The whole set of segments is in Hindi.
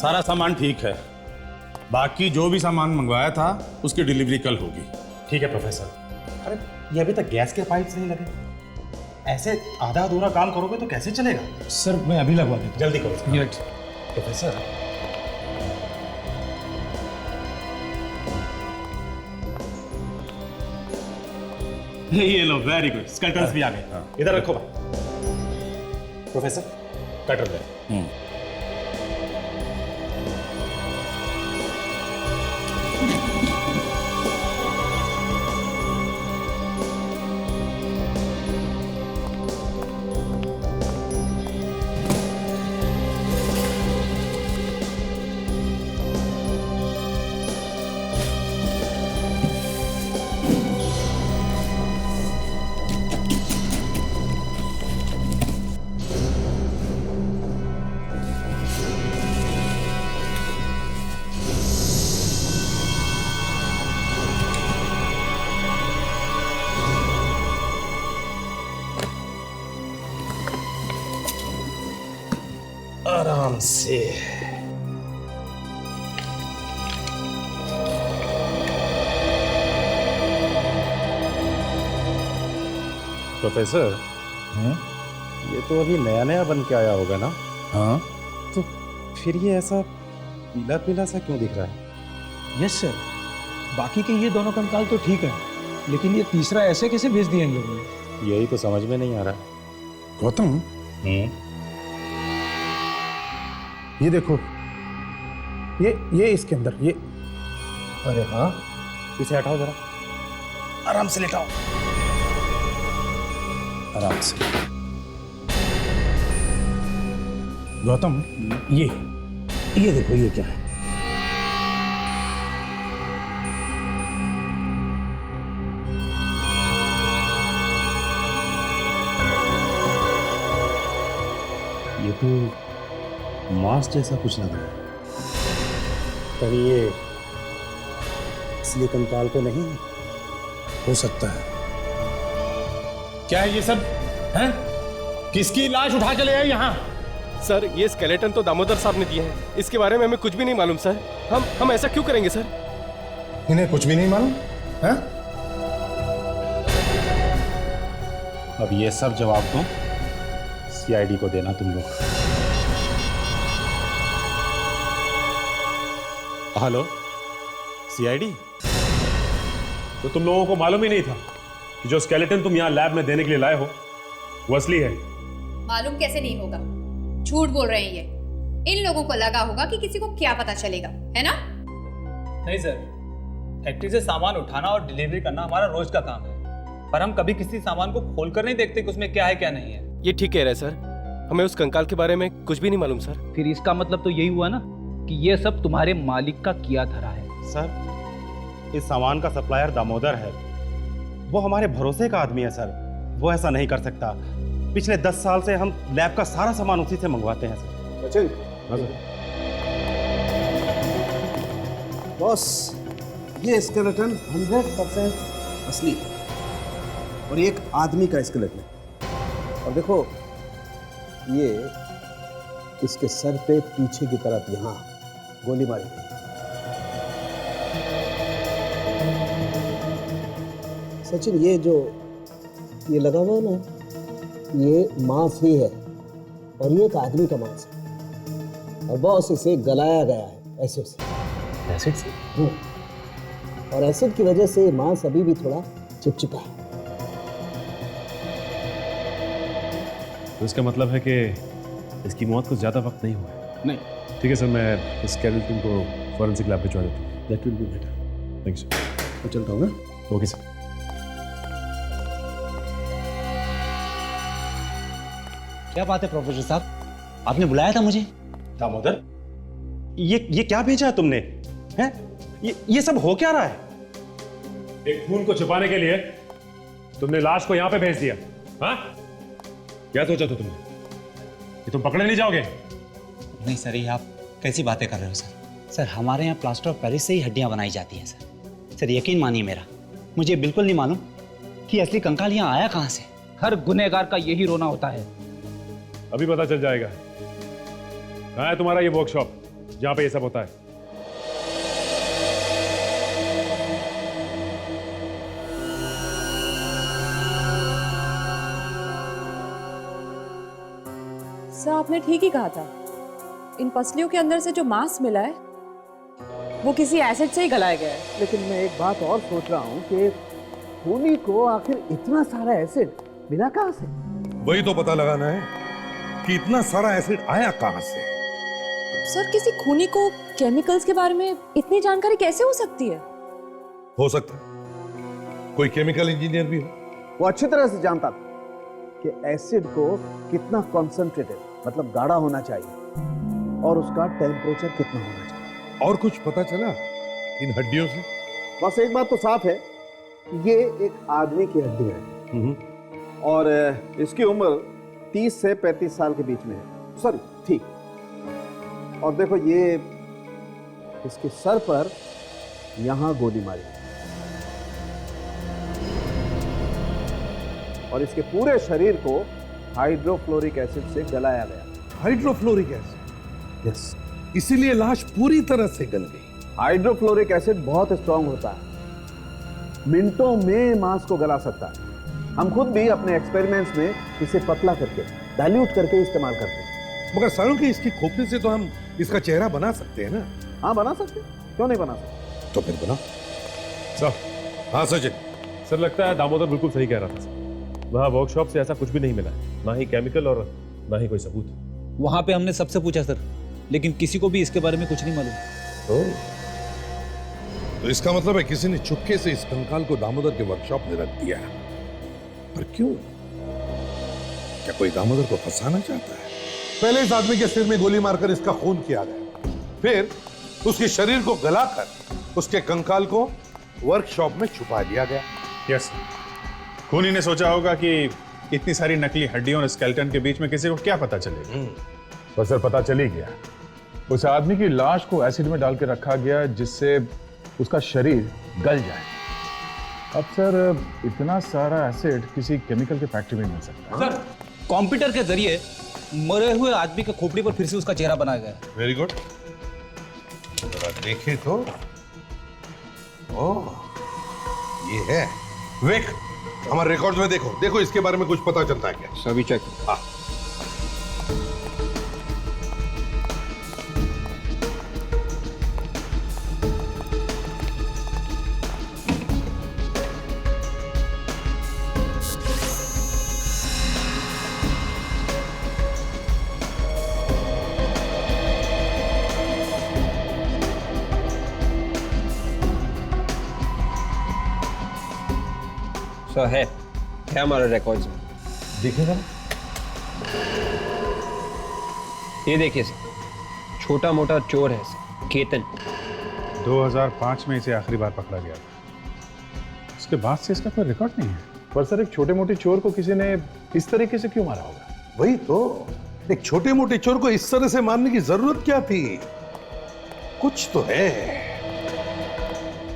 सारा सामान ठीक है, बाकी जो भी सामान मंगवाया था उसकी डिलीवरी कल होगी। ठीक है प्रोफेसर। अरे ये अभी तक गैस के पाइप्स नहीं लगे, ऐसे आधा अधूरा काम करोगे तो कैसे चलेगा? सर मैं अभी लगवा देता हूँ। जल्दी करो प्रोफेसर। ये लो, वेरी गुड, स्केलेटन्स भी आ गए। इधर रखो भाई। प्रोफेसर कटर ले। आराम से। प्रोफेसर, ये तो अभी नया नया बन के आया होगा ना? हाँ, तो फिर ये ऐसा पीला पीला सा क्यों दिख रहा है? यस सर, बाकी के ये दोनों कंकाल तो ठीक है, लेकिन ये तीसरा ऐसे कैसे भेज दिया इन लोगों ने? यही तो समझ में नहीं आ रहा। गौतम ये देखो, ये इसके अंदर ये। अरे हाँ, इसे हटाओ जरा, आराम से लेटाओ, आराम से। गौतम ये देखो, ये क्या है? ये तो मांस जैसा कुछ लग रहा है। कहीं ये असली कंकाल तो नहीं है? हो सकता है। क्या है ये सब? हैं? किसकी लाश उठा के ले आए यहाँ? सर ये स्केलेटन तो दामोदर साहब ने दिए हैं, इसके बारे में हमें कुछ भी नहीं मालूम सर। हम ऐसा क्यों करेंगे सर? इन्हें कुछ भी नहीं मालूम है? अब ये सब जवाब तो सीआईडी को देना तुम लोग। Hello CID? तो तुम लोगों को मालूम ही नहीं था कि जो स्केलेटन तुम यहाँ लैब में देने के लिए लाए हो वो असली है? मालूम कैसे नहीं होगा, झूठ बोल रहे हैं ये। इन लोगों को लगा होगा कि किसी को क्या पता चलेगा, है ना? नहीं सर, फैक्ट्री से सामान उठाना और डिलीवरी करना हमारा रोज का काम है, पर हम कभी किसी सामान को खोलकर नहीं देखते कि उसमें क्या है क्या नहीं है। ये ठीक कह रहे हैं सर, हमें उस कंकाल के बारे में कुछ भी नहीं मालूम सर। फिर इसका मतलब तो यही हुआ ना कि ये सब तुम्हारे मालिक का किया धरा है। सर इस सामान का सप्लायर दामोदर है, वो हमारे भरोसे का आदमी है सर, वो ऐसा नहीं कर सकता। पिछले 10 साल से हम लैब का सारा सामान उसी से मंगवाते हैं सर। सचिन, बॉस, ये स्केलेटन 100% असली है और ये एक आदमी का स्केलेटन है। और देखो, ये इसके सर पे पीछे की तरफ यहाँ गोली मारी गई। सचिन, ये जो ये लगा हुआ है ना, ये मांस ही है और ये एक आदमी का मांस है, और बॉस इसे गलाया गया है एसिड से। एसिड से? और एसिड की वजह से मांस अभी भी थोड़ा चिपचिपा है। तो इसका मतलब है कि इसकी मौत को ज्यादा वक्त नहीं हुआ है? नहीं। ठीक है सर, मैं इस स्केलेटन को फॉरेंसिक लैब भिजवा देता हूँ। That will be better. Thank you sir. मैं चलता हूँ ना। Okay sir. क्या बात है प्रोफेसर साहब, आपने बुलाया था मुझे? दामोदर, ये क्या भेजा है तुमने? हैं? ये सब हो क्या रहा है? एक खून को छिपाने के लिए तुमने लाश को यहाँ पे भेज दिया, हाँ? क्या सोचा था तुमने कि तुम पकड़े नहीं जाओगे? नहीं सर, ये आप कैसी बातें कर रहे हो सर? सर हमारे यहाँ प्लास्टर ऑफ पेरिस से ही हड्डियाँ बनाई जाती हैं सर। सर यकीन मानिए मेरा, मुझे बिल्कुल नहीं मालूम कि असली कंकाल यहाँ आया कहाँ से। हर गुनहगार का यही रोना होता है। अभी पता चल जाएगा। कहाँ है तुम्हारा ये वर्कशॉप? जहां पे ये सब होता है। सर आपने ठीक ही कहा था, इन पसलियों के अंदर से जो मांस मिला है वो किसी एसिड से ही गलाया गया है। लेकिन मैं एक बात और सोच रहा हूँ कि खूनी को आखिर इतना सारा एसिड मिला कहाँ से? वही तो पता लगाना है कि इतना सारा एसिड आया कहाँ से। सर किसी खूनी को केमिकल्स के बारे में इतनी जानकारी कैसे हो सकती है? हो सकता है कोई केमिकल इंजीनियर भी हो। वो अच्छी तरह से जानता था कि एसिड को कितना कॉन्सेंट्रेटेड, मतलब गाढ़ा होना चाहिए और उसका टेम्परेचर कितना होना चाहिए। और कुछ पता चला इन हड्डियों से? बस एक बात तो साफ है, ये एक आदमी की हड्डी है और इसकी उम्र 30 से 35 साल के बीच में है। सॉरी, ठीक। और देखो ये इसके सर पर यहां गोली मारी और इसके पूरे शरीर को हाइड्रोफ्लोरिक एसिड से गलाया गया। Hydrofluoric acid? यस। इसीलिए लाश पूरी तरह से गल गई। हाइड्रोफ्लोरिक एसिड बहुत स्ट्रांग होता है, मिनटों में मांस को गला सकता है। हम खुद भी अपने एक्सपेरिमेंट्स में इसे पतला करके, डाइल्यूट करके इस्तेमाल करते हैं। मगर सालों के इसकी खोपड़ी से तो हम इसका चेहरा बना सकते हैं ना? हाँ बना सकते हैं, क्यों नहीं बना सकते? तो फिर बना। सर, हाँ सचिन। सर लगता है दामोदर बिल्कुल सही कह रहा था। वहाँ वर्कशॉप से ऐसा कुछ भी नहीं मिला है, ना ही केमिकल और ना ही कोई सबूत। वहां पे हमने सबसे पूछा सर, लेकिन किसी को भी इसके बारे में कुछ नहीं मालूम। तो इसका मतलब है किसी ने चुपके से इस कंकाल को दामोदर के वर्कशॉप में रख दिया। पर क्यों? क्या कोई दामोदर को फंसाना चाहता है? पहले इस आदमी के सिर में गोली मारकर इसका खून किया गया, फिर उसके शरीर को गलाकर उसके कंकाल को वर्कशॉप में छुपा दिया गया। यस, खूनी ने सोचा होगा कि इतनी सारी नकली हड्डियों और स्केलेटन के बीच में किसी को क्या पता चलेगा। पर सर पता चल ही गया, उस आदमी की लाश को एसिड में डाल के रखा गया जिससे उसका शरीर गल जाए। अब सर इतना सारा एसिड किसी केमिकल के फैक्ट्री में मिल सकता है। सर कंप्यूटर के जरिए मरे हुए आदमी के खोपड़ी पर फिर से उसका चेहरा बनाया गया है। Very good. जरा देखें तो। ओह, ये है। विक, हमारे रिकॉर्ड्स में देखो, देखो इसके बारे में कुछ पता चलता है क्या? सभी चेक। हाँ। सर है हमारे रिकॉर्ड्स में। दिखेगा? ये देखिए सर, छोटा मोटा चोर है सर, केतन। 2005 में इसे आखिरी बार पकड़ा गया था, उसके बाद से इसका कोई रिकॉर्ड नहीं है। पर सर एक छोटे मोटे चोर को किसी ने इस तरीके से क्यों मारा होगा? वही तो, एक छोटे मोटे चोर को इस तरह से मारने की जरूरत क्या थी? कुछ तो है।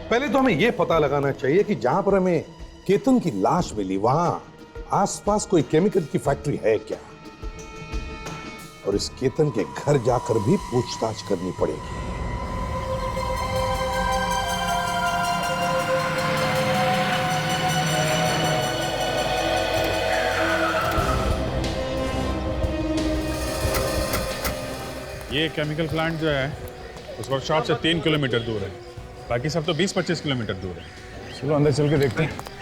पहले तो हमें यह पता लगाना चाहिए कि जहां पर हमें केतन की लाश मिली वहां आसपास कोई केमिकल की फैक्ट्री है क्या, और इस केतन के घर जाकर भी पूछताछ करनी पड़ेगी। ये केमिकल प्लांट जो है उस वर्कशॉप से 3 किलोमीटर दूर है, बाकी सब तो 20-25 किलोमीटर दूर है। चलो अंदर चल के देखते हैं।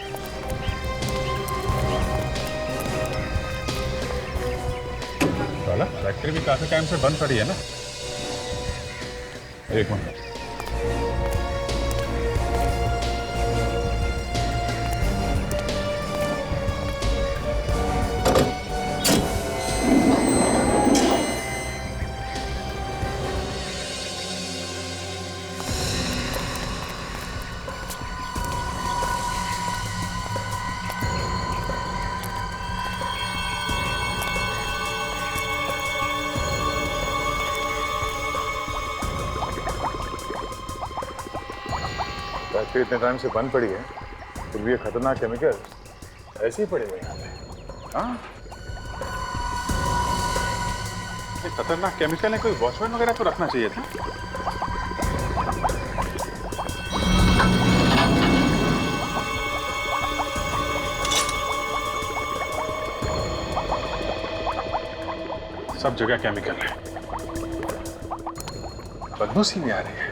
फैक्ट्री भी काफी टाइम से बंद पड़ी है ना। एक मिनट, फैक्ट्री इतने टाइम से बंद पड़ी है, फिर भी ये खतरनाक केमिकल ऐसे ही पड़े हुए यहाँ पे। हाँ, ये खतरनाक केमिकल है, कोई वॉचमैन वगैरह तो रखना चाहिए था। सब जगह केमिकल है, बदबू सी भी आ रही है।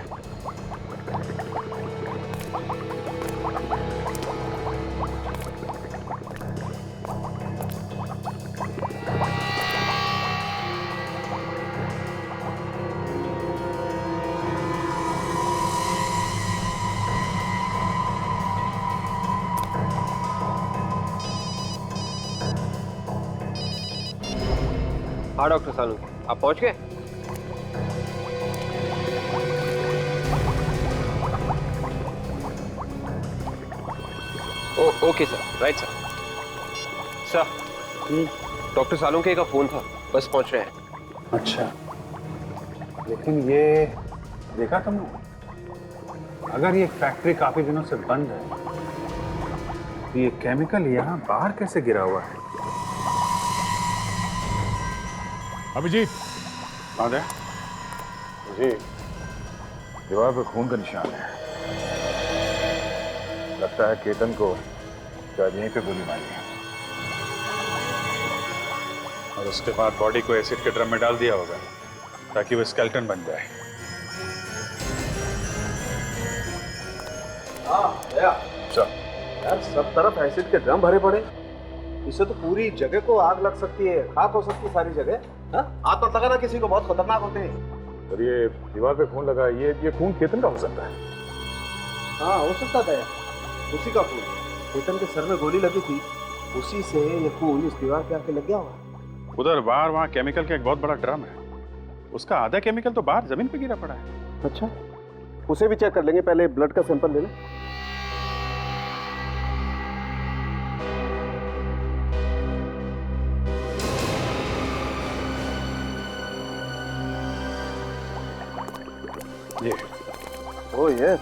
हाँ डॉक्टर सालुंके, आप पहुंच गए? Okay sir, right sir. Doctor Salunke का फोन था, बस पहुंच रहे हैं। अच्छा, लेकिन ये देखा तुमने, अगर ये फैक्ट्री काफी दिनों से बंद है तो ये केमिकल यहाँ बाहर कैसे गिरा हुआ है? अभिजीत, आ गए जी, दीवार पर खून का निशान है। लगता है केतन को शायद यहीं पे गोली मारी है। और उसके बाद बॉडी को एसिड के ड्रम में डाल दिया होगा ताकि वो स्केलेटन बन जाए। यार सब तरफ एसिड के ड्रम भरे पड़े, इससे तो पूरी जगह को आग लग सकती है, खाक हो सकती है सारी जगह। आग मत लगाना किसी को, बहुत खतरनाक होते हैं। और ये दीवार पे खून लगा, ये खून केतन का हो सकता है। हाँ हो सकता था यार, उसी का खून। केतन के सर में गोली लगी थी, उसी से ये खून इस दीवार पे आके लग गया होगा। उधर बाहर वहाँ केमिकल का एक बहुत बड़ा ड्रम है, उसका आधा केमिकल तो बाहर जमीन पे गिरा पड़ा है। अच्छा, उसे भी चेक कर लेंगे, पहले ब्लड का सैंपल ले लें। ये ओह यस,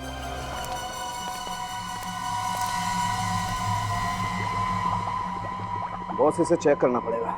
बॉस इसे चेक करना पड़ेगा।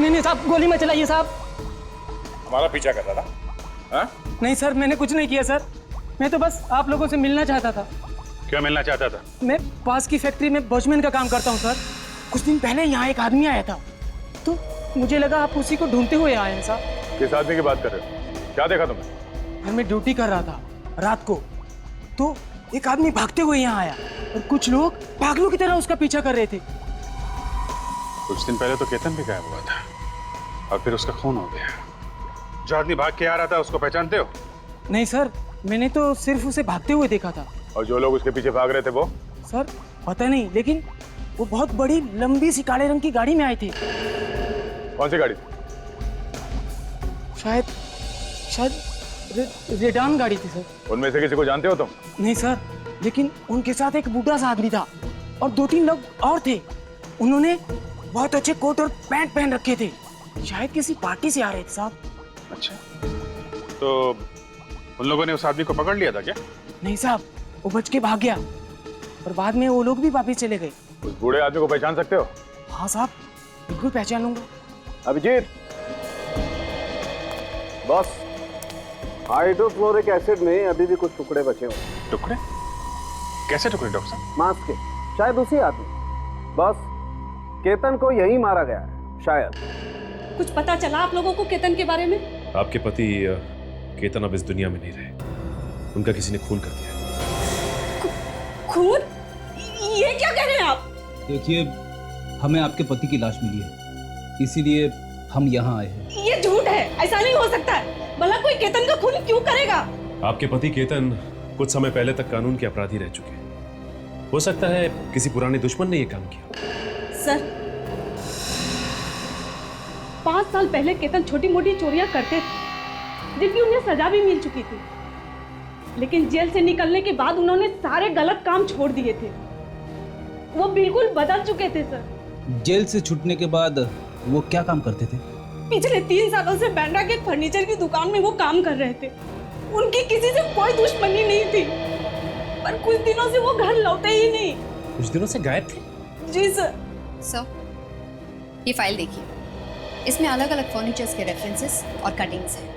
नहीं साहब, गोली मत चलाइए साहब। हमारा पीछा कर रहा था? हाँ? नहीं सर, मैंने कुछ नहीं किया सर, मैं तो बस आप लोगों से मिलना चाहता था। क्यों मिलना चाहता था? मैं पास की फैक्ट्री में वॉचमैन का काम करता हूँ सर। कुछ दिन पहले यहाँ एक आदमी आया था, तो मुझे लगा आप उसी को ढूंढते हुए आए हैं साहब। किस आदमी की बात कर रहे हो? क्या देखा तुमने? मैं ड्यूटी कर रहा था रात को, तो एक आदमी भागते हुए यहाँ आया और कुछ लोग पागलों की तरह उसका पीछा कर रहे थे। कुछ दिन पहले तो केतन भी गायब हुआ था और फिर उसका खून हो गया। जो आदमी भाग के आ रहा था उसको पहचानते हो? नहीं सर, मैंने तो सिर्फ उसे भागते हुए देखा था। और जो लोग उसके पीछे भाग रहे थे वो? सर पता नहीं, लेकिन वो बहुत बड़ी लंबी सी काले रंग की गाड़ी में आए थे। कौन सी गाड़ी? शायद रेडान गाड़ी थी सर। उनमें से किसी को जानते हो तुम? नहीं सर, लेकिन उनके साथ एक बूढ़ा सा आदमी था और 2-3 लोग और थे। उन्होंने बहुत अच्छे कोट और पैंट पहन रखे थे, शायद किसी पार्टी से आ रहे थे साहब। अच्छा, तो उन लोगों ने उस आदमी को पकड़ लिया था क्या? नहीं साहब, वो बच के भाग गया और बाद में वो लोग भी वापस चले गए। उस बूढ़े आदमी को पहचान सकते हो? हाँ साहब, बिल्कुल पहचान लूंगा। अभिजीत, बॉस, हाइड्रोक्लोरिक एसिड में अभी भी कुछ टुकड़े बचे हुए। टुकड़े? कैसे टुकड़े डॉक्टर साहब? मांस के, शायद उसी आदमी। बॉस, केतन को यही मारा गया है शायद। कुछ पता चला आप लोगों को केतन के बारे में? आपके पति केतन अब इस दुनिया में नहीं रहे, उनका किसी ने खून कर दिया। खून? ये क्या कह रहे हैं आप? देखिए, हमें आपके पति की लाश मिली है, इसीलिए हम यहाँ आए हैं। ये झूठ है, ऐसा नहीं हो सकता है। भला कोई केतन का खून क्यों करेगा? आपके पति केतन कुछ समय पहले तक कानून के अपराधी रह चुके हैं। हो सकता है किसी पुराने दुश्मन ने यह काम किया। सर, 5 साल पहले केतन छोटी मोटी चोरियां करते थे, जिनकी उन्हें सजा भी मिल चुकी थी। लेकिन जेल से निकलने के बाद उन्होंने सारे गलत काम छोड़ दिए थे। वो बिल्कुल बदल चुके थे सर। जेल से छूटने के बाद वो क्या काम करते थे? पिछले 3 सालों से बैंड्रा के फर्नीचर की दुकान में वो काम कर रहे थे। उनकी किसी से कोई दुश्मनी नहीं थी, पर कुछ दिनों से वो घर लौटे ही नहीं। कुछ दिनों से गायब थे? जी सर। सर, ये फाइल देखिए, इसमें अलग अलग फर्नीचर्स के रेफरेंसेस और कटिंग्स हैं।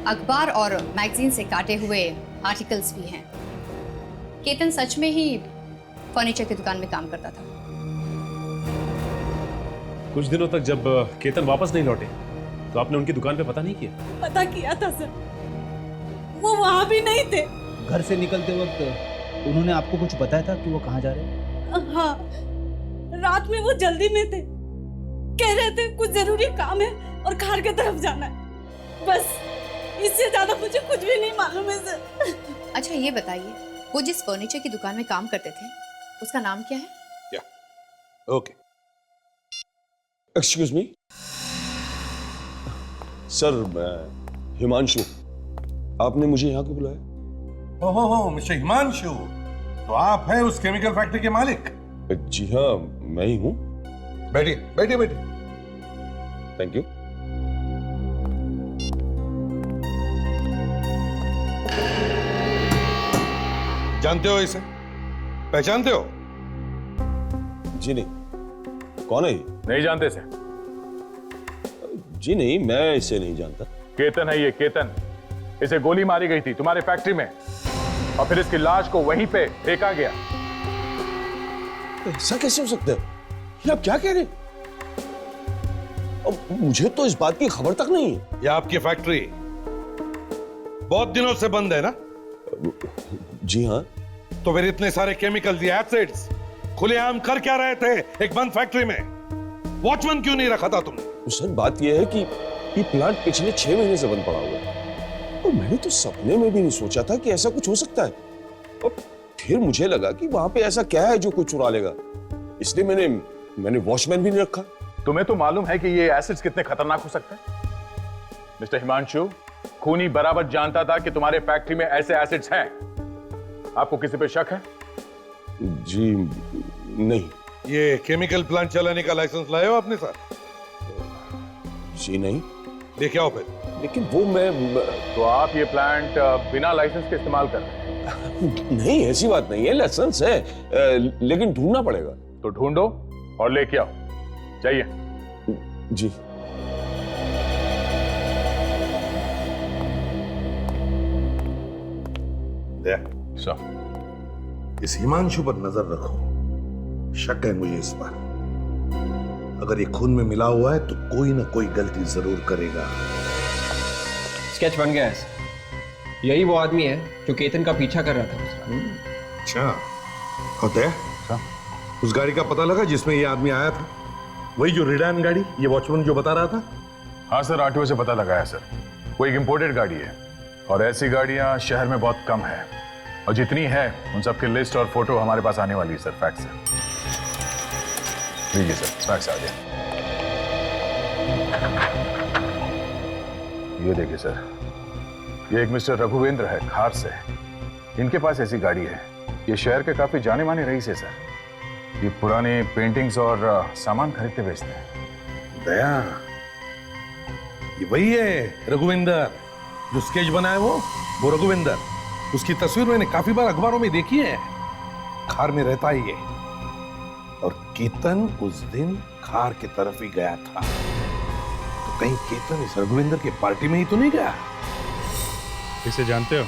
अखबार और मैगजीन से काटे हुए आर्टिकल्स भी हैं। केतन सच में ही फर्नीचर की दुकान में काम करता था। कुछ दिनों तक जब केतन वापस नहीं लौटे तो आपने उनकी दुकान पे पता नहीं किया? पता किया था सर, वो वहां भी नहीं थे। घर से निकलते वक्त उन्होंने आपको कुछ बताया था कि वो कहाँ जा रहे हैं? हाँ, रात में वो जल्दी में थे। कह रहे थे कुछ जरूरी काम है और खार की तरफ जाना है। बस, इससे ज्यादा मुझे कुछ भी नहीं मालूम है सर। अच्छा, ये बताइए, वो जिस फर्नीचर की दुकान में काम करते थे, उसका नाम क्या है? ओके, एक्सक्यूज मी सर, मैं हिमांशु। आपने मुझे यहाँ क्यों बुलाया? ओहो, मिस्टर हिमांशु, तो आप हैं उस केमिकल फैक्ट्री के मालिक? जी हाँ, मैं ही हूँ। बैठिए बैठिए बैठिए। Thank you. जानते हो इसे? पहचानते हो? जी नहीं। कौन है ये? नहीं जानते सर? जी नहीं, मैं इसे नहीं जानता। केतन है ये, केतन। इसे गोली मारी गई थी तुम्हारे फैक्ट्री में और फिर इसकी लाश को वहीं पे फेंका गया। ऐसा कैसे हो सकता है? ये आप क्या कह रहे हैं? अब मुझे तो इस बात की खबर तक नहीं है। ये आपकी फैक्ट्री बहुत दिनों से बंद है ना? जी हाँ। तो फिर इतने सारे केमिकल एसिड्स खुलेआम कर क्या रहे थे एक बंद फैक्ट्री में? वॉचमैन क्यों नहीं रखा था तुमने? सर, बात यह है कि ये प्लांट पिछले 6 महीने से बंद पड़ा हुआ है और मैंने तो सपने में भी नहीं सोचा था कि ऐसा कुछ हो सकता है। और फिर मुझे लगा कि वहां पे ऐसा क्या है जो कोई चुरा लेगा, इसलिए मैंने वॉचमैन भी नहीं रखा। तुम्हें तो मालूम है कि ये एसिड्स कितने खतरनाक हो सकते हैं। मिस्टर हिमांशु, खूनी बराबर जानता था कि तुम्हारे फैक्ट्री में ऐसे एसिड्स हैं। आपको किसी पे शक है? जी नहीं। ये केमिकल प्लांट चलाने का लाइसेंस लाए हो अपने साथ? जी नहीं। लेके आओ फिर। लेकिन वो मैं तो आप ये प्लांट बिना लाइसेंस के इस्तेमाल कर रहे हैं? नहीं, ऐसी बात नहीं है, लाइसेंस है, लेकिन ढूंढना पड़ेगा। तो ढूंढो और लेके आओ। जाइए। जी। इस हिमांशु पर नजर रखो, शक है मुझे इस पर। अगर ये खून में मिला हुआ है तो कोई ना कोई गलती जरूर करेगा। स्केच बन गया है। यही वो आदमी है जो केतन का पीछा कर रहा था उसका। अच्छा, होता है? उस गाड़ी का पता लगा जिसमें ये आदमी आया था? वही जो रिडान गाड़ी, ये वॉचमैन जो बता रहा था? हाँ सर, आरटीओ से पता लगाया सर। वो एक इंपोर्टेड गाड़ी है और ऐसी गाड़ियां शहर में बहुत कम है, और जितनी है उन सबकी लिस्ट और फोटो हमारे पास आने वाली है सर, फैक्स है। लीजिए सर, फैक्स आ गया। ये देखिए सर, ये एक मिस्टर रघुवेंद्र है, खार से। इनके पास ऐसी गाड़ी है। ये शहर के काफी जाने माने रईस है सर। ये पुराने पेंटिंग्स और सामान खरीदते बेचते हैं। दया, ये वही है रघुवेंद्र जो स्केच बनाया वो रघुवेंद्र। उसकी तस्वीर मैंने काफी बार अखबारों में देखी है। खार में रहता है ये। और केतन उस दिन खार की तरफ ही गया था। तो कहीं केतन इस रघुवेंद्र के पार्टी में ही तो नहीं गया? इसे जानते हो?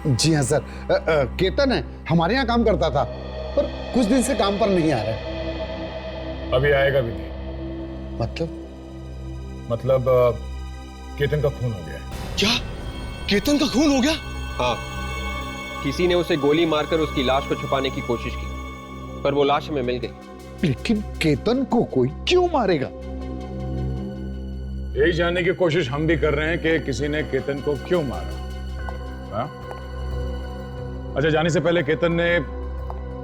जी हाँ सर, केतन है, हमारे यहाँ काम करता था, पर कुछ दिन से काम पर नहीं आ रहा है। अभी आएगा भी नहीं। मतलब केतन का खून हो गया। क्या? केतन का खून हो गया? हाँ, किसी ने उसे गोली मारकर उसकी लाश को छुपाने की कोशिश की, पर वो लाश हमें मिल गई। लेकिन केतन को कोई क्यों मारेगा? यही जानने की कोशिश हम भी कर रहे हैं कि किसी ने केतन को क्यों मारा। हाँ? अच्छा, जाने से पहले केतन ने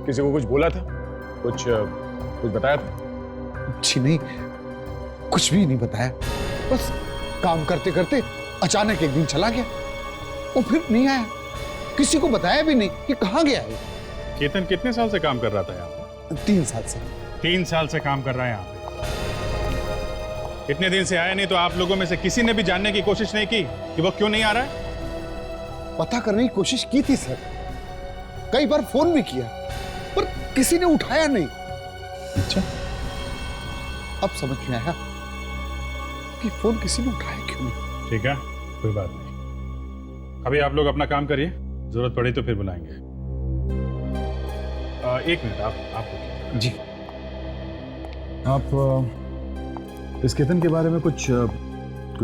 किसी को कुछ बोला था? कुछ बताया था? जी नहीं, कुछ भी नहीं बताया। बस काम करते करते अचानक एक दिन चला गया और फिर नहीं आया। किसी को बताया भी नहीं कि कहाँ गया है। केतन कितने साल से काम कर रहा था यहाँ पे? 3 साल से। 3 साल से काम कर रहा है यहाँ पे। इतने दिन से आया नहीं, तो आप लोगों में से किसी ने भी जानने की कोशिश नहीं की कि वो क्यों नहीं आ रहा है? पता करने की कोशिश की थी सर, कई बार फोन भी किया, पर किसी ने उठाया नहीं। अच्छा, अब समझ में आया कि फोन किसी ने उठाया क्यों नहीं। ठीक है, कोई बात नहीं। अभी आप लोग अपना काम करिए, जरूरत पड़ी तो फिर बुलाएंगे। 1 मिनट, आप जी। आप इस केतन के बारे में कुछ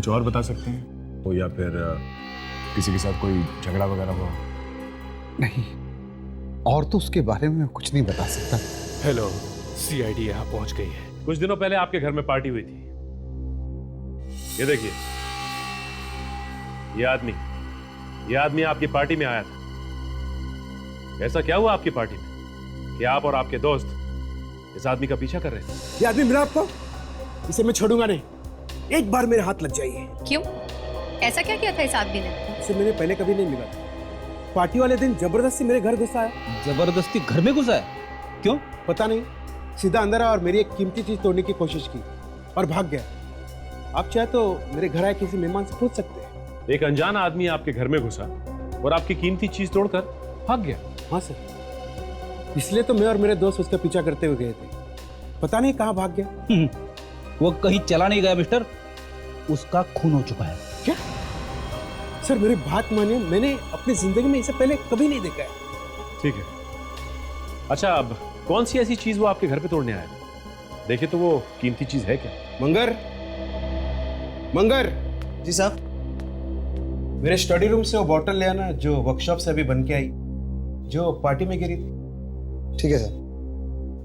और बता सकते हैं? तो या फिर किसी के साथ कोई झगड़ा वगैरह हुआ? नहीं, और तो उसके बारे में कुछ नहीं बता सकता। हेलो, सीआईडी यहाँ पहुंच गई है। कुछ दिनों पहले आपके घर में पार्टी हुई थी। ये देखिए, ये आदमी आपकी पार्टी में आया था। ऐसा क्या हुआ आपकी पार्टी में कि आप और आपके दोस्त इस आदमी का पीछा कर रहे थे? ये आदमी मिला आपको? इसे मैं छोड़ूंगा नहीं, एक बार मेरे हाथ लग जाइए। क्यों? ऐसा क्या किया था इस आदमी ने? इसे मैंने पहले कभी नहीं मिला था। पार्टी वाले दिन जबरदस्ती मेरे घर घुसा है। जबरदस्ती घर में घुसा है? क्यों? पता नहीं, सीधा अंदर आया और मेरी एक कीमती चीज तोड़ने की कोशिश की और भाग गया। आप चाहे तो मेरे घर आए किसी मेहमान से पूछ सकते हैं। एक अनजान आदमी आपके घर में घुसा और आपकी कीमती चीज तोड़कर भाग गया? हाँ सर, इसलिए तो मैं और मेरे दोस्त उसका पीछा करते हुए गए थे। पता नहीं कहाँ भाग गया। वो कहीं चला नहीं गया मिस्टर, उसका खून हो चुका है। क्या? सर मेरी बात मानिए, मैंने अपनी जिंदगी में इसे पहले कभी नहीं देखा है। ठीक है। अच्छा, अब कौन सी ऐसी चीज वो आपके घर पे तोड़ने आया? देखिए तो वो कीमती चीज है क्या? मंगर जी साहब, मेरे स्टडी रूम से वो बॉटल ले आना जो वर्कशॉप से अभी बन के आई, जो पार्टी में गिरी थी। ठीक है सर।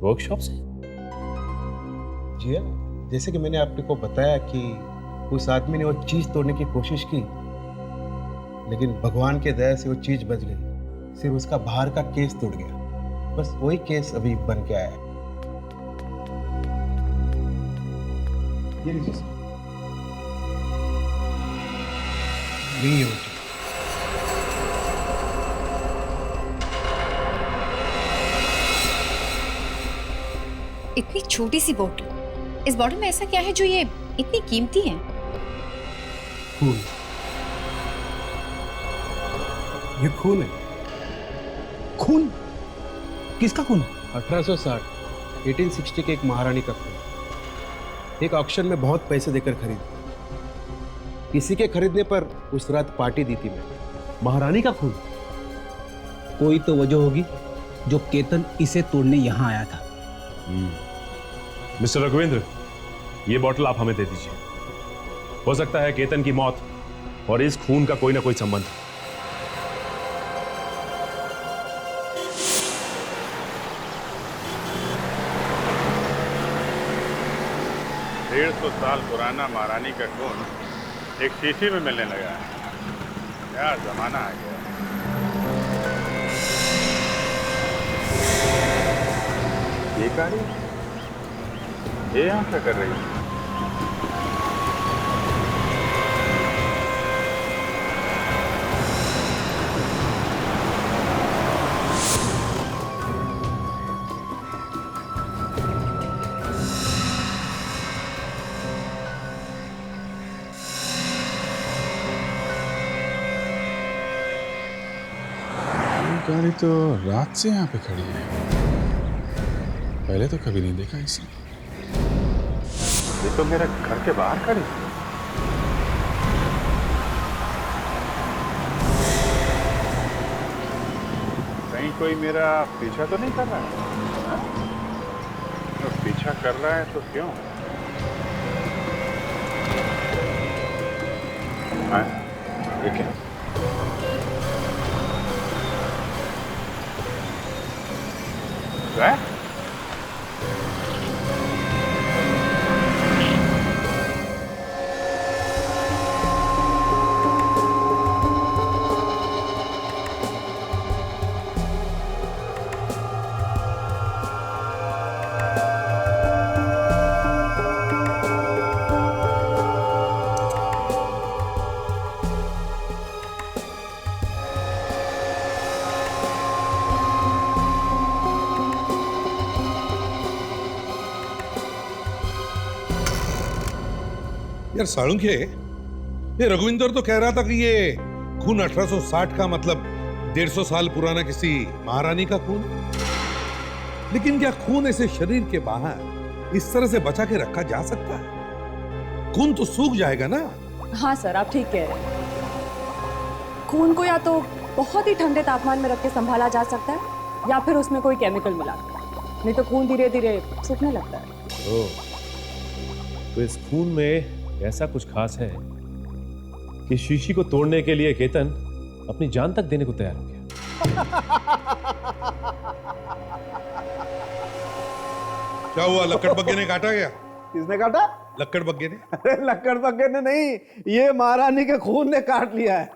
वर्कशॉप से? जी हाँ, जैसे कि मैंने आपको बताया कि उस आदमी ने वो चीज तोड़ने की कोशिश की, लेकिन भगवान के दया से वो चीज बच गई। सिर्फ उसका बाहर का केस टूट गया, बस वही केस अभी बन के आया है। ये लीजिए सर, यही है वो चीज। इतनी छोटी सी बोतल, इस बॉटल में ऐसा क्या है जो ये इतनी कीमती है? खून। ये खून है। खून? किसका खून? 1860 1860 के एक महारानी का खून। एक ऑक्शन में बहुत पैसे देकर खरीदी। किसी के खरीदने पर उस रात पार्टी दी थी मैं। महारानी का खून? कोई तो वजह होगी जो केतन इसे तोड़ने यहाँ आया था। मिस्टर रघुवेंद्र, ये बॉटल आप हमें दे दीजिए। हो सकता है केतन की मौत और इस खून का कोई ना कोई संबंध। 150 साल पुराना महारानी का खून एक शीशी में मिलने लगा है। क्या जमाना आ गया। ये कारी, ये यहाँ क्या कर रही है? गाड़ी तो रात से यहाँ पे खड़ी है, पहले तो कभी नहीं देखा इसे। ये तो मेरे घर के बाहर खड़ी है। कहीं कोई मेरा पीछा तो नहीं कर रहा है? तो पीछा कर रहा है तो क्यों? हाँ, ये क्या? है? यार साळुंखे, ये रघुविंदर तो कह रहा था कि ये खून 1860 का मतलब 150 साल पुराना किसी महारानी का खून, लेकिन क्या खून ऐसे शरीर के बाहर इस तरह से बचा के रखा जा सकता है? खून तो सूख जाएगा ना। हाँ सर, आप ठीक कह रहे हैं। खून को या तो बहुत ही ठंडे तापमान में रख के संभाला जा सकता है या फिर उसमें कोई केमिकल मिला, नहीं तो खून धीरे धीरे सूखने लगता है। तो इस खून में ऐसा कुछ खास है कि शीशी को तोड़ने के लिए केतन अपनी जान तक देने को तैयार हो गया। क्या हुआ, लक्कड़ बग्गे ने काटा गया? किसने काटा? लक्कड़ बग्गे ने। अरे लक्कड़ बग्गे ने नहीं, ये महारानी के खून ने काट लिया है।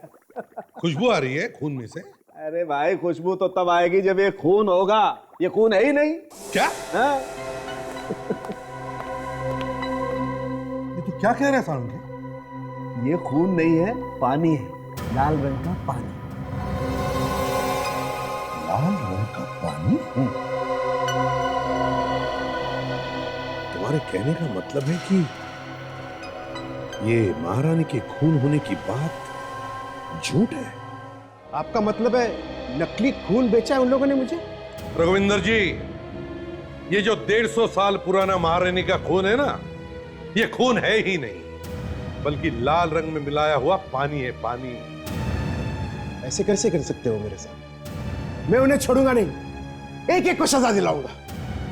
खुशबू आ रही है खून में से। अरे भाई, खुशबू तो तब आएगी जब ये खून होगा। ये खून है ही नहीं। क्या? हाँ? ये तो क्या कह रहा है साळुंखे? ये खून नहीं है, पानी है, लाल रंग का पानी। लाल रंग का पानी? तुम्हारे कहने का मतलब है कि ये महारानी के खून होने की बात झूठ है? आपका मतलब है नकली खून बेचा है उन लोगों ने मुझे? रघुविंदर जी, ये जो 150 साल पुराना महारानी का खून है ना, ये खून है ही नहीं, बल्कि लाल रंग में मिलाया हुआ पानी है, पानी। ऐसे कैसे कर सकते हो मेरे साथ? मैं उन्हें छोड़ूंगा नहीं, एक एक को सजा दिलाऊंगा।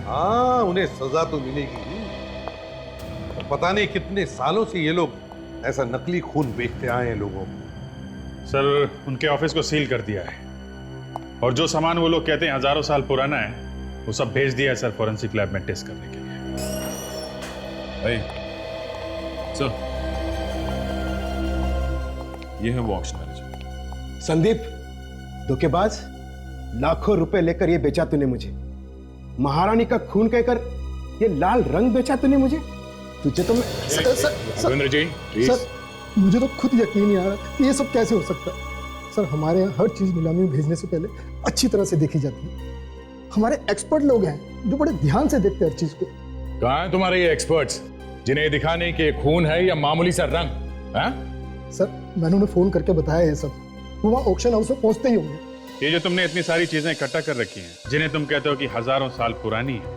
हाँ, उन्हें सजा तो मिलेगी ही। पता नहीं कितने सालों से ये लोग ऐसा नकली खून बेचते आए हैं लोगों को। सर, उनके ऑफिस को सील कर दिया है और जो सामान वो लोग कहते हैं हजारों साल पुराना है, वो सब भेज दिया है सर फॉरेंसिक लैब में टेस्ट करने के लिए। सर, ये है वो ऑक्शन मैनेजर। संदीप, धोखेबाज, लाखों रुपए लेकर ये बेचा तूने मुझे। महारानी का खून कहकर ये लाल रंग बेचा तूने मुझे। तुझे तो मैं रघुविंदर जी, सर, मुझे तो खुद यकीन नहीं आ रहा कि ये सब कैसे हो सकता है। सर, हमारे यहाँ हर चीज नीलामी में भेजने से पहले अच्छी तरह से देखी जाती है। हमारे एक्सपर्ट लोग हैं जो बड़े ध्यान से देखते हैं हर चीज को। कहाँ हैं तुम्हारे ये एक्सपर्ट्स जिन्हें दिखाने के खून है या मामूली सा रंग? हाँ? सर, मैंने उन्हें फोन करके बताया है सब। वो वहाँ ऑक्शन हाउस में पहुंचते ही होंगे। ये जो तुमने इतनी सारी चीजें इकट्ठा कर रखी हैं, जिन्हें तुम कहते हो कि हजारों साल पुरानी है,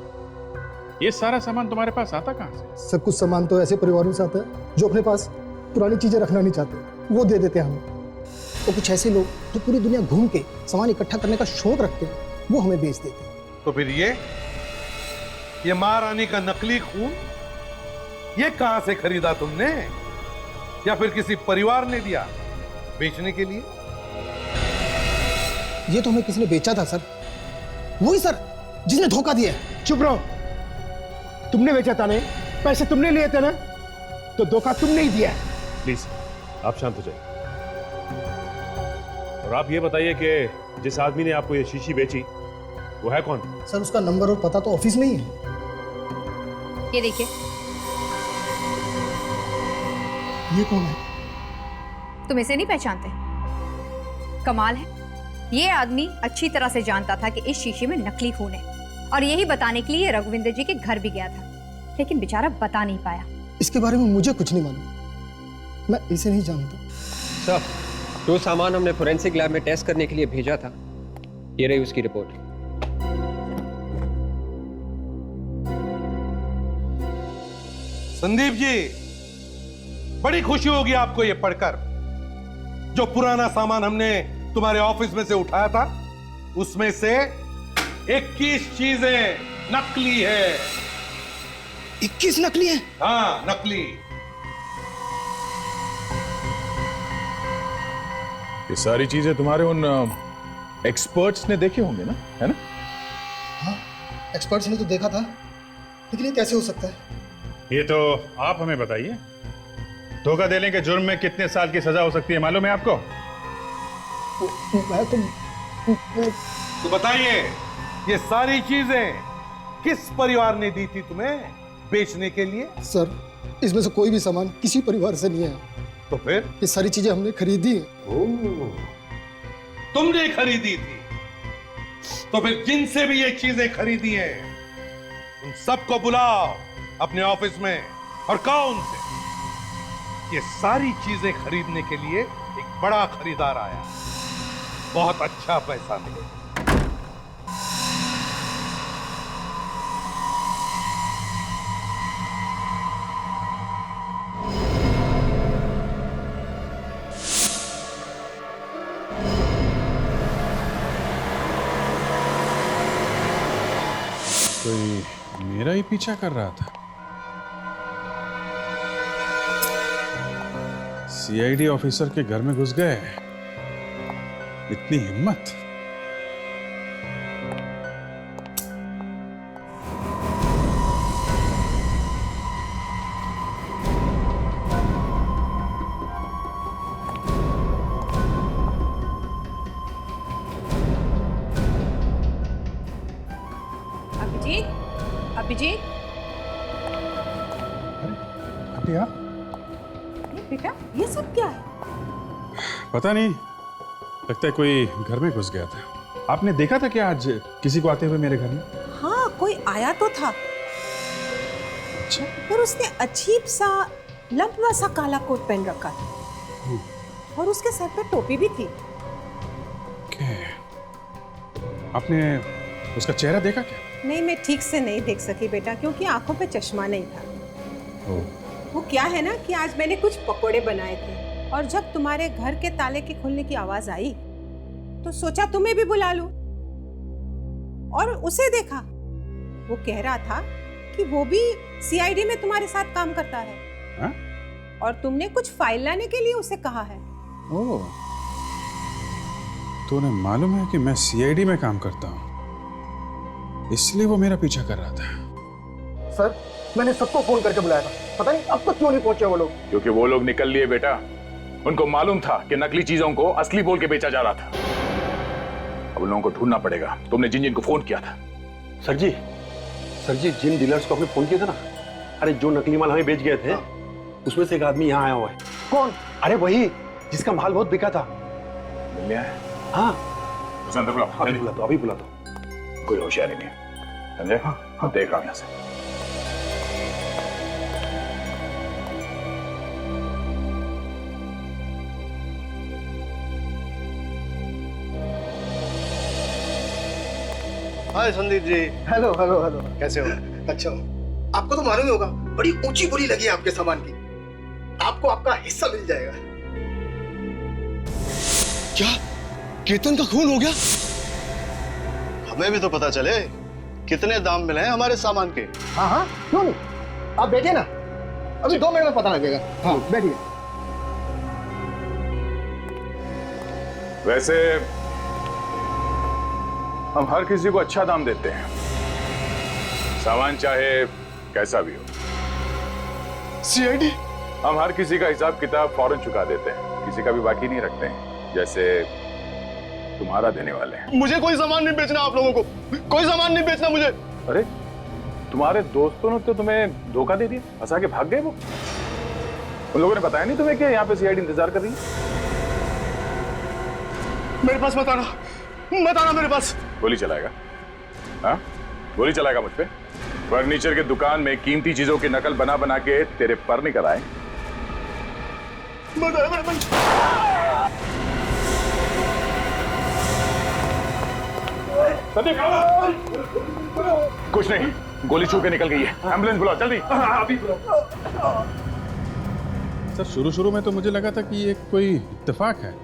ये सारा सामान तुम्हारे पास आता कहाँ से? सब कुछ सामान तो ऐसे परिवारों से आता है जो अपने पास पुरानी चीजें रखना नहीं चाहते, वो दे देते हैं हमें। और कुछ ऐसे लोग जो पूरी दुनिया घूम के सामान इकट्ठा करने का शौक रखते हैं, वो हमें बेच देते हैं। तो फिर ये महारानी का नकली खून, ये कहां से खरीदा तुमने? या फिर किसी परिवार ने दिया बेचने के लिए? ये तो हमें किसी ने बेचा था सर, वही सर जिसने धोखा दिया। चुप रहो, तुमने बेचा था नहीं, पैसे तुमने लिए थे ना, तो धोखा तुमने ही दिया। प्लीज आप शांत हो जाइए और आप ये बताइए कि जिस आदमी ने आपको ये शीशी बेची वो है कौन? सर, उसका नंबर और पता तो ऑफिस में ही है। ये देखिए। ये कौन है? तुम इसे नहीं पहचानते? कमाल है, ये आदमी अच्छी तरह से जानता था कि इस शीशे में नकली खून है और यही बताने के लिए रघुविंदर जी के घर भी गया था, लेकिन बेचारा बता नहीं पाया। इसके बारे में मुझे कुछ नहीं मालूम, मैं इसे नहीं जानता। सर, जो सामान हमने फोरेंसिक लैब में टेस्ट करने के लिए भेजा था, ये रही उसकी रिपोर्ट। संदीप जी, बड़ी खुशी होगी आपको ये पढ़कर। जो पुराना सामान हमने तुम्हारे ऑफिस में से उठाया था, उसमें से 21 चीजें नकली है। 21 नकली है? हाँ, नकली। ये सारी चीजें तुम्हारे उन एक्सपर्ट्स ने देखे होंगे ना, है ना? हाँ, एक्सपर्ट्स ने तो देखा था, लेकिन ये कैसे हो सकता है? ये तो आप हमें बताइए, धोखा देने के जुर्म में कितने साल की सजा हो सकती है मालूम है आपको? मैं तो बताइए, ये सारी चीजें किस परिवार ने दी थी तुम्हें बेचने के लिए? सर, इसमें से कोई भी सामान किसी परिवार से नहीं है। तो फिर? ये सारी चीजें हमने खरीदी है। तुमने खरीदी थी? तो फिर जिनसे भी ये चीजें खरीदी हैं, उन सबको बुलाओ अपने ऑफिस में और कहो उनसे ये सारी चीजें खरीदने के लिए एक बड़ा खरीदार आया, बहुत अच्छा पैसा मिलेगा। कोई मेरा ही पीछा कर रहा था। सीआईडी ऑफिसर के घर में घुस गए, इतनी हिम्मत। अभिजीत, अभी आप? ये बेटा, ये सब क्या है? पता नहीं, लगता है कोई घर में घुस गया था। आपने देखा था क्या आज किसी को आते हुए मेरे घर में? हाँ, कोई आया तो था। अच्छा। पर उसने अजीब सा लंबा सा काला कोट पहन रखा था और उसके सर पे टोपी भी थी। क्या? आपने उसका चेहरा देखा क्या? नहीं, मैं ठीक से नहीं देख सकी बेटा, क्योंकि आंखों पे चश्मा नहीं था। वो क्या है ना कि आज मैंने कुछ पकोड़े बनाए थे और जब तुम्हारे घर के ताले के खुलने की आवाज आई तो सोचा तुम्हें भी बुला लूं। और उसे देखा, वो कह रहा था कि वो भी सीआईडी में तुम्हारे साथ काम करता है। हा? और तुमने कुछ फाइल लाने के लिए उसे कहा है। ओह, तो उन्हें मालूम है कि मैं सीआईडी में काम करता हूँ, इसलिए वो मेरा पीछा कर रहा था। सर, मैंने सबको फोन करके बुलाया था, पता नहीं अब तक क्यों नहीं पहुंचे वो लोग। क्योंकि वो लोग निकल लिए बेटा। उनको मालूम था कि नकली चीजों को असली बोल के बेचा जा रहा था। अब उन लोगों को ढूंढना पड़ेगा। तुमने जिन जिन को फोन किया था? सर जी, जिन डीलर्स को आपने फोन किया था ना, अरे जो नकली माल हमें बेच गए थे, उसमें से एक आदमी यहाँ आया हुआ है। कौन? अरे वही जिसका माल बहुत बिका था। मिल लिया है? हाँ, उसे अंदर बुलाओ। अभी बुला दो, अभी बुला दो। कोई होशियारी नहीं, समझे? हाँ, देख रहा हूं यहां से। Hi Sandeep ji. Hello hello hello. कैसे हो? अच्छा हूँ। आपको तो मालूम ही होगा, बड़ी ऊंची बोली लगी है आपके सामान की। आपको आपका हिस्सा मिल जाएगा। क्या केतन का खून हो गया? हमें भी तो पता चले कितने दाम मिले हैं हमारे सामान के। हाँ हाँ, क्यों नहीं, आप बैठिए ना, अभी 2 मिनट में पता लगेगा। हाँ, बैठिए। वैसे हम हर किसी को अच्छा दाम देते हैं, सामान चाहे कैसा भी हो। सीआईडी? हम हर किसी का हिसाब किताब फौरन चुका देते हैं, किसी का भी बाकी नहीं रखते हैं, जैसे तुम्हारा देने वाले हैं। मुझे कोई सामान नहीं बेचना, आप लोगों को कोई सामान नहीं बेचना मुझे। अरे तुम्हारे दोस्तों ने तो तुम्हें धोखा दे दिया, फंसा के भाग गए वो। उन लोगों ने बताया नहीं तुम्हें कि यहाँ पे सीआईडी इंतजार कर रही है? मेरे पास मत आना मेरे पास। गोली चलाएगा? हाँ, गोली चलाएगा मुझ पे? फर्नीचर के दुकान में कीमती चीजों की नकल बना बना के तेरे पर निकल आए। कुछ नहीं, गोली छू के निकल गई है। एम्बुलेंस बुलाओ जल्दी। अभी बुलाओ। सर, शुरू में तो मुझे लगा था कि ये कोई इत्तेफाक है,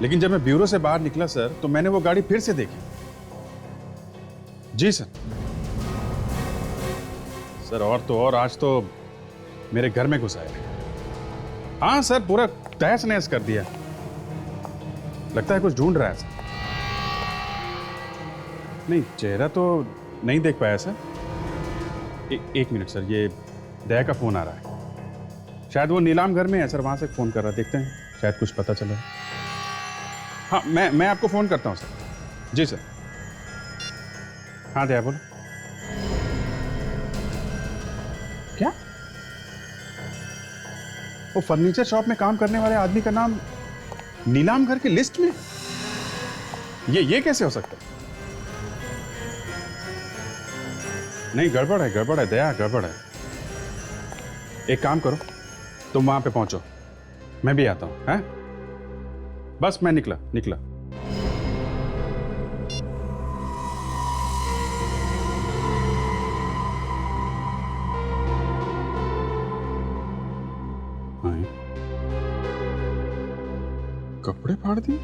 लेकिन जब मैं ब्यूरो से बाहर निकला सर, तो मैंने वो गाड़ी फिर से देखी। जी सर। सर, और तो और आज तो मेरे घर में घुस आए। हाँ सर, पूरा तहस नहस कर दिया। लगता है कुछ ढूंढ रहा है सर। नहीं, चेहरा तो नहीं देख पाया सर। एक मिनट सर, ये दया का फ़ोन आ रहा है। शायद वो नीलाम घर में है सर, वहाँ से फ़ोन कर रहा है। देखते हैं, शायद कुछ पता चला। हाँ, मैं आपको फ़ोन करता हूँ सर। जी सर। हाँ दया बोलो। क्या? वो फर्नीचर शॉप में काम करने वाले आदमी का नाम नीलाम घर की लिस्ट में? ये कैसे हो सकता है? नहीं, गड़बड़ है दया, गड़बड़ है। एक काम करो, तुम वहां पे पहुंचो, मैं भी आता हूं। हैं? बस मैं निकला। कपड़े फाड़ दिए?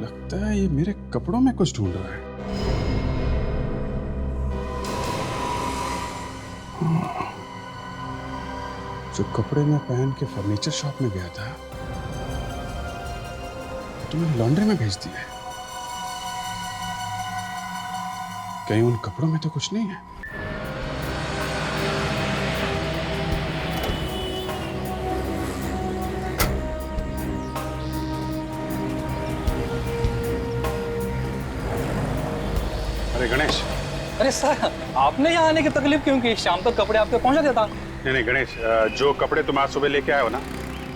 लगता है ये मेरे कपड़ों में कुछ ढूंढ रहा है। जो कपड़े मैं पहन के फर्नीचर शॉप में गया था तो मैंने लॉन्ड्री में भेज दिया है। कहीं उन कपड़ों में तो कुछ नहीं है? अरे गणेश। अरे सर, आपने यहाँ आने की तकलीफ क्यों की? शाम तक कपड़े आपके पहुंचा देता। नहीं गणेश, जो कपड़े तुम आज सुबह लेके आए हो ना,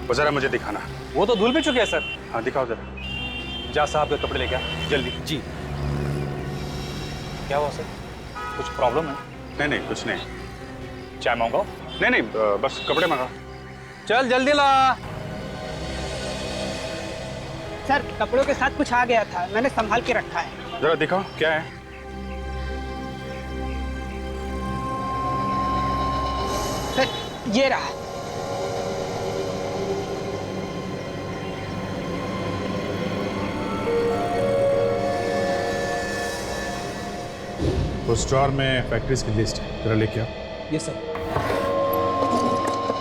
वो जरा मुझे दिखाना। वो तो धुल भी चुके हैं सर। हाँ दिखाओ जरा। जा साहब के कपड़े लेके आ जल्दी। जी। क्या हुआ सर, कुछ प्रॉब्लम है? नहीं कुछ नहीं। चाय मंगाओ? नहीं बस कपड़े मंगाओ। चल जल्दी ला। सर, कपड़ों के साथ कुछ आ गया था, मैंने संभाल के रखा है। जरा दिखाओ क्या है। सर ये रहा। उस ड्रॉर में फैक्ट्रीज की लिस्ट है, जरा लेके आओ। Yes sir.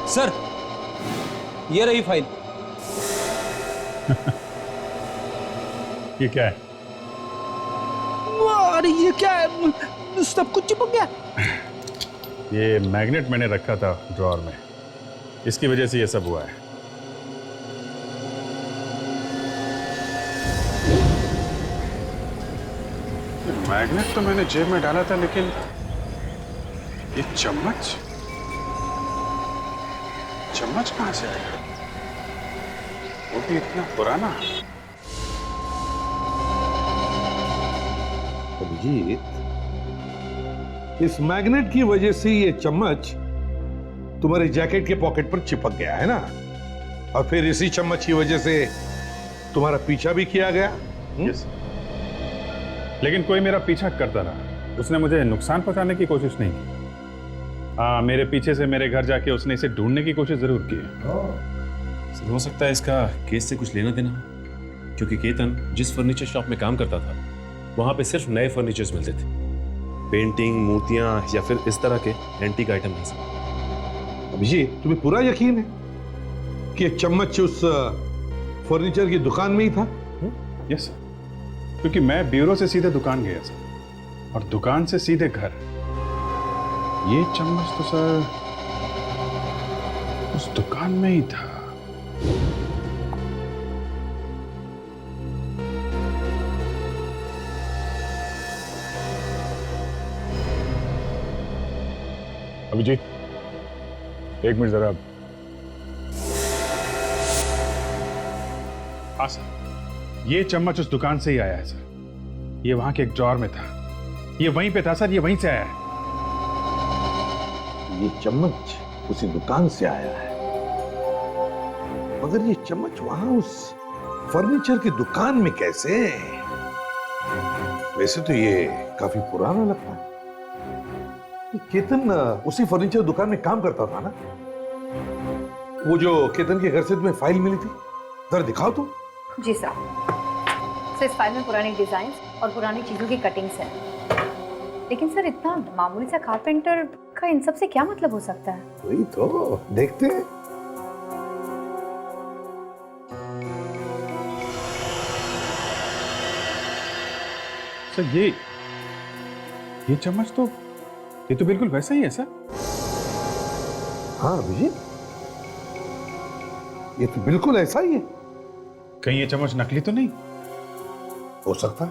सर, ये रही फाइल। ये क्या है? अरे ये क्या है? सब कुछ चिपक गया। ये मैग्नेट मैंने रखा था ड्रॉर में, इसकी वजह से ये सब हुआ है। मैग्नेट तो मैंने जेब में डाला था, लेकिन ये चम्मच कहां से आया? वो भी इतना पुराना। अभिजीत, इस मैग्नेट की वजह से ये चम्मच तुम्हारे जैकेट के पॉकेट पर चिपक गया है ना, और फिर इसी चम्मच की वजह से तुम्हारा पीछा भी किया गया। यस। लेकिन कोई मेरा पीछा करता रहा, उसने मुझे नुकसान पहुंचाने की कोशिश नहीं की। मेरे पीछे से मेरे घर जाके उसने इसे ढूंढने की कोशिश जरूर की है। हो सकता है इसका केस से कुछ लेना देना, क्योंकि केतन जिस फर्नीचर शॉप में काम करता था वहां पे सिर्फ नए फर्नीचर्स मिलते थे, पेंटिंग, मूर्तियां या फिर इस तरह के एंटीक आइटम नहीं। अभिजीत, तुम्हें पूरा यकीन है कि चम्मच उस फर्नीचर की दुकान में ही था? यस सर, क्योंकि मैं ब्यूरो से सीधे दुकान गया सर, और दुकान से सीधे घर। ये चम्मच तो सर उस दुकान में ही था। अभिजीत, एक मिनट जरा। हाँ सर, ये चम्मच उस दुकान से ही आया है सर। ये वहां के एक ड्रॉर में था, ये वहीं पे था सर, ये वहीं से आया है। ये चम्मच उसी दुकान से आया है, मगर ये चम्मच वहां उस फर्नीचर की दुकान में कैसे? वैसे तो ये काफी पुराना लगता है। केतन उसी फर्नीचर दुकान में काम करता था ना? वो जो केतन के घर से तुम्हें फाइल मिली थी, जरा दिखाओ तो। जी सर। सर, इस फाइल में पुरानी डिजाइन और पुरानी चीजों की कटिंग्स हैं, लेकिन सर इतना मामूली सा कारपेंटर का इन सब से क्या मतलब हो सकता है? वही तो देखते हैं। सर ये चम्मच तो ये तो बिल्कुल वैसा ही है सर। हाँ अभिजीत, ये तो बिल्कुल ऐसा ही है। कहीं ये चम्मच नकली तो नहीं? हो सकता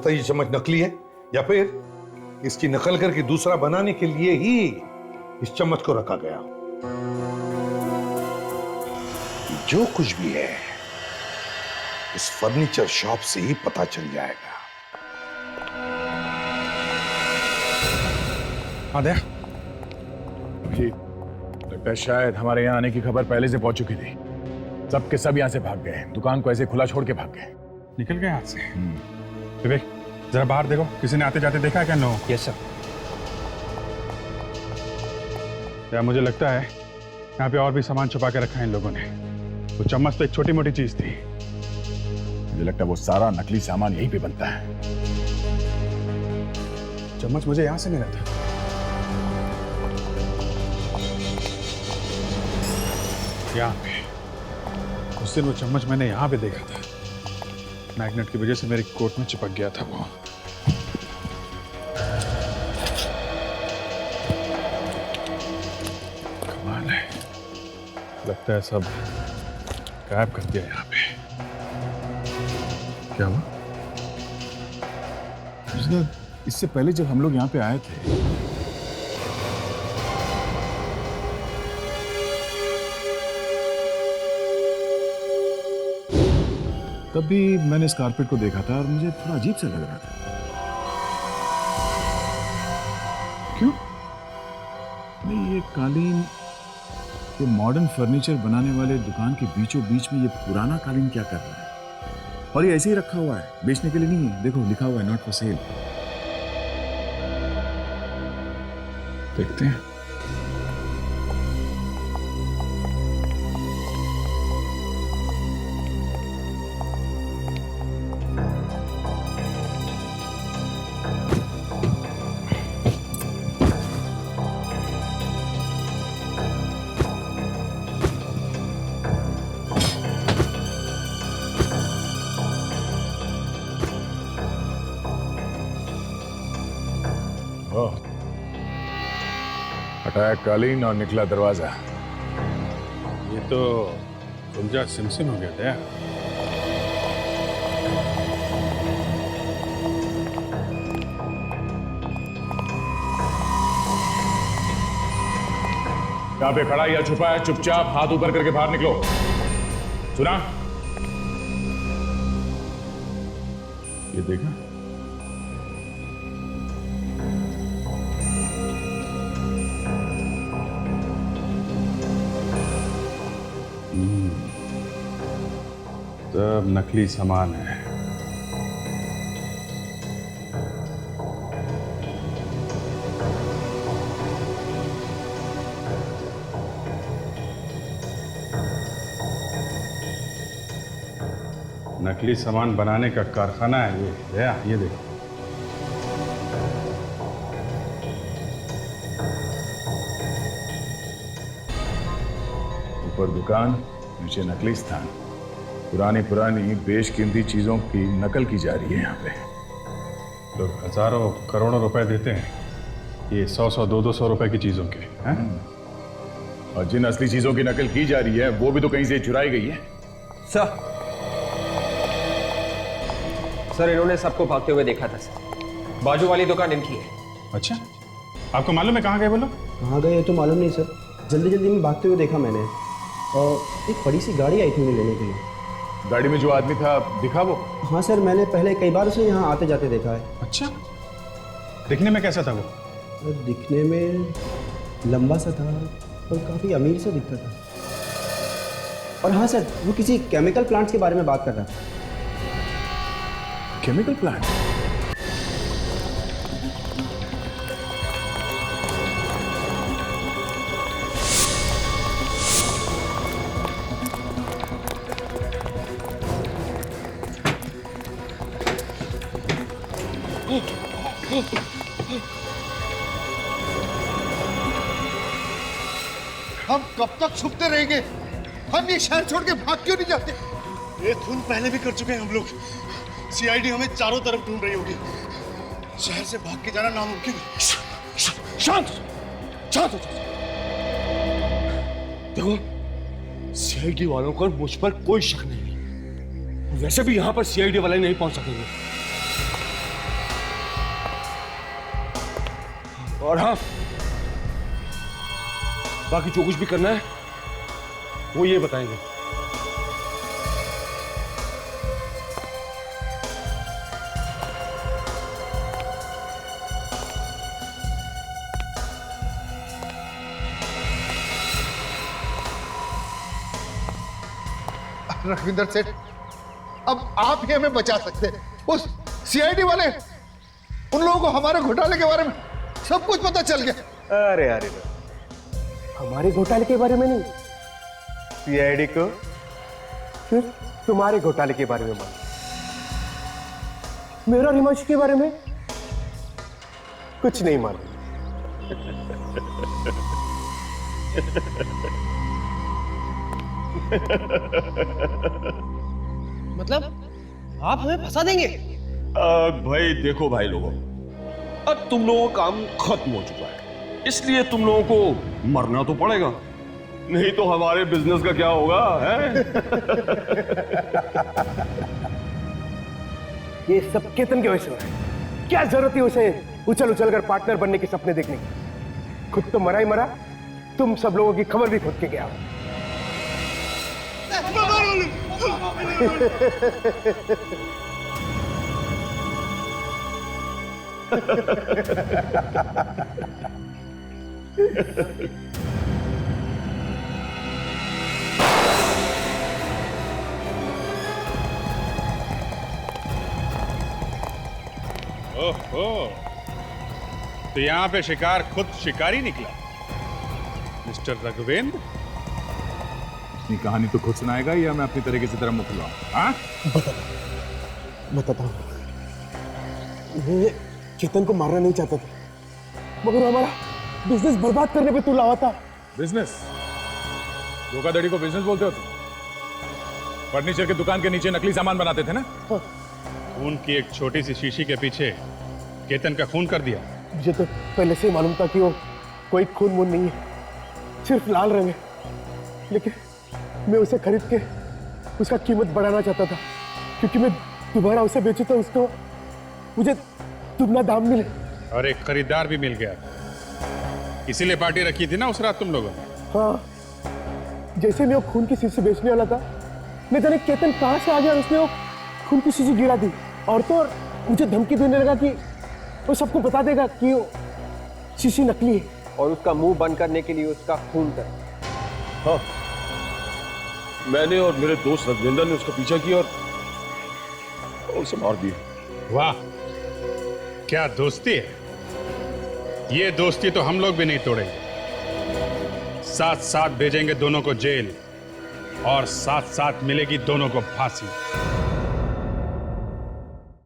है ये चम्मच नकली है, या फिर इसकी नकल करके दूसरा बनाने के लिए ही इस चम्मच को रखा गया। जो कुछ भी है इस फर्नीचर शॉप से ही पता चल जाएगा। आद्या, जी लगता है शायद हमारे यहाँ आने की खबर पहले से पहुंच चुकी थी। सब के सब यहाँ से भाग गए, दुकान को ऐसे खुला छोड़ के भाग गए। निकल गए हाथ से। विवेक जरा बाहर देखो, किसी ने आते जाते देखा है क्या? नो। Yes sir. यार मुझे लगता है यहाँ पे और भी सामान छुपा के रखा है इन लोगों ने। वो चम्मच तो एक छोटी मोटी चीज थी। मुझे लगता है वो सारा नकली सामान यहीं पे बनता है। चम्मच मुझे यहाँ से मिला था। यहाँ पे उस दिन वो चम्मच मैंने यहाँ पे देखा था। मैग्नेट की वजह से मेरे कोट में चिपक गया था वो। कमाल है, लगता है सब गायब कर दिया यहाँ पे। क्या हुआ? इससे पहले जब हम लोग यहाँ पे आए थे तब भी मैंने इस कारपेट को देखा था और मुझे थोड़ा अजीब सा लग रहा था। क्यों? नहीं, ये कालीन, ये मॉडर्न फर्नीचर बनाने वाले दुकान के बीचों बीच में ये पुराना कालीन क्या कर रहा है? और ये ऐसे ही रखा हुआ है, बेचने के लिए नहीं है। देखो लिखा हुआ है नॉट फॉर सेल। देखते हैं। हटाया कालीन और निकला दरवाजा। ये तो गुंजा सिमसिम हो गया था। यहाँ पे खड़ा या छुपा है, चुपचाप हाथ ऊपर करके बाहर निकलो। सुना? ये देखा? सब नकली सामान है। नकली सामान बनाने का कारखाना है ये देखो। ऊपर दुकान, नीचे नकली स्थान। पुरानी बेशकीमती चीजों की नकल की जा रही है यहाँ पे। लोग हजारों करोड़ों रुपए देते हैं ये 100-100, 200 रुपए की चीजों के हैं? और जिन असली चीजों की नकल की जा रही है वो भी तो कहीं से चुराई गई है। सर इन्होंने सबको भागते हुए देखा था सर। बाजू वाली दुकान इनकी है। अच्छा, आपको मालूम है कहाँ गए वो लोग? कहाँ गए तो मालूम नहीं सर, जल्दी में भागते हुए देखा मैंने। और एक बड़ी सी गाड़ी आई थी उन्हें लेने के लिए। गाड़ी में जो आदमी था दिखा वो? हाँ सर, मैंने पहले कई बार उसे यहाँ आते जाते देखा है। अच्छा, दिखने में कैसा था वो? दिखने में लंबा सा था और काफ़ी अमीर सा दिखता था। और हाँ सर, वो किसी केमिकल प्लांट्स के बारे में बात कर रहा था। Chemical plant? हम कब तक छुपते रहेंगे? हम ये शहर छोड़ के भाग क्यों नहीं जाते? ये खून पहले भी कर चुके हैं हम लोग। सीआईडी हमें चारों तरफ ढूंढ रही होगी। शहर से भाग के जाना नामुमकिन है। शांत शांत हो जाओ। देखो, सीआईडी वालों को मुझ पर कोई शक नहीं। वैसे भी यहां पर सीआईडी वाले नहीं पहुंच सकेंगे। और हाँ, बाकी जो कुछ भी करना है वो ये बताएंगे। रघविंदर सेठ, अब आप ही हमें बचा सकते हैं। उस सीआईडी वाले, उन लोगों को हमारे घोटाले के बारे में सब कुछ पता चल गया। अरे अरे, हमारे घोटाले के बारे में नहीं, सीआईडी को फिर तुम्हारे घोटाले के बारे में मालूम। मेरा और हिमांशु के बारे में कुछ नहीं मालूम। मतलब आप हमें फंसा देंगे? भाई देखो भाई लोगों, अब तुम लोगों का काम खत्म हो चुका है, इसलिए तुम लोगों को मरना तो पड़ेगा, नहीं तो हमारे बिजनेस का क्या होगा है? ये सब केतन की वजह से हो रहा है। क्या जरूरत है उसे उछल उछल कर पार्टनर बनने के सपने देखने की? खुद तो मरा ही मरा, तुम सब लोगों की खबर भी खोद के गया। ओहो, तो यहाँ पे शिकार खुद शिकारी निकला, मिस्टर रघुवेंद्र। अपनी कहानी तो खुद सुनाएगा या मैं अपनी तरीके से तेरा मुंह खुलाऊं? हाँ? बताता हूँ। मैं केतन को मारना नहीं चाहता था, मगर हमारा बिजनेस बर्बाद करने पे तू लावा था। बिजनेस? धोखाधड़ी को बिजनेस बोलते हो तुम? फर्नीचर की दुकान के नीचे नकली सामान बनाते थे ना? हाँ। खून की एक छोटी सी शीशी के पीछे केतन का खून कर दिया। मुझे तो पहले से ही मालूम था कि वो कोई खून वून नहीं है, सिर्फ लाल रंग है, लेकिन मैं उसे खरीद के उसका कीमत बढ़ाना चाहता था, क्योंकि मैं दोबारा उसे बेचूं तो उसको मुझे दुगना दाम मिले। और एक खरीदार भी मिल गया, इसीलिए पार्टी रखी थी ना उस रात तुम लोगों ने? हाँ, जैसे मैं वो खून की शीशी बेचने वाला था, मैं जाने केतन कहाँ से आ गया और उसने वो खून की शीशी गिरा दी, और तो और मुझे धमकी देने लगा कि वो सबको बता देगा कि वो शीशी नकली है और उसका मुंह बंद करने के लिए उसका खून कर। हाँ, मैंने और मेरे दोस्त रघुवेंद्र ने उसका पीछा किया और उसे मार दिया। वाह, क्या दोस्ती है! ये दोस्ती तो हम लोग भी नहीं तोड़ेंगे। साथ साथ भेजेंगे दोनों को जेल और साथ साथ मिलेगी दोनों को फांसी।